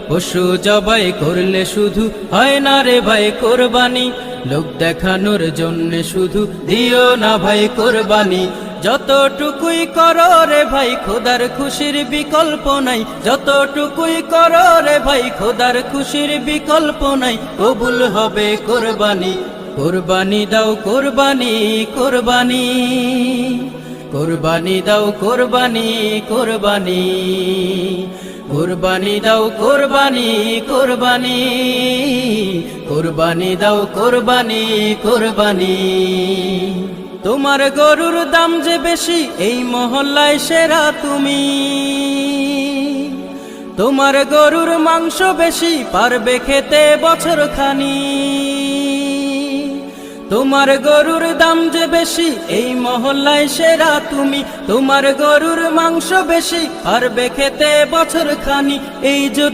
পশু জবাই করলে শুধু হয় না রে ভাই কোরবানি, লোক দেখানোর জন্য শুধু দিও না ভাই কোরবানি। যতটুকুই করো রে ভাই খোদার খুশির বিকল্প নাই, যতটুকুই করো রে ভাই খোদার খুশির বিকল্প নাই, কবুল হবে কোরবানি। কোরবানি দাও কোরবানি কোরবানি, কোরবানি দাও কোরবানি কোরবানি, কোরবানি দাও কোরবানি কোরবানি, কোরবানি দাও কোরবানি কোরবানি। তোমার গরুর দাম যে বেশি এই মহল্লায় সেরা তুমি, তোমার গরুর মাংস বেশি পারবে খেতে বছর খানি। তোমার গরুর দাম যে বেশি এই মহল্লায় সেরা তুমি, তোমার গরুর মাংস বেশি পারবে খেতে বছর খানি। এই যদি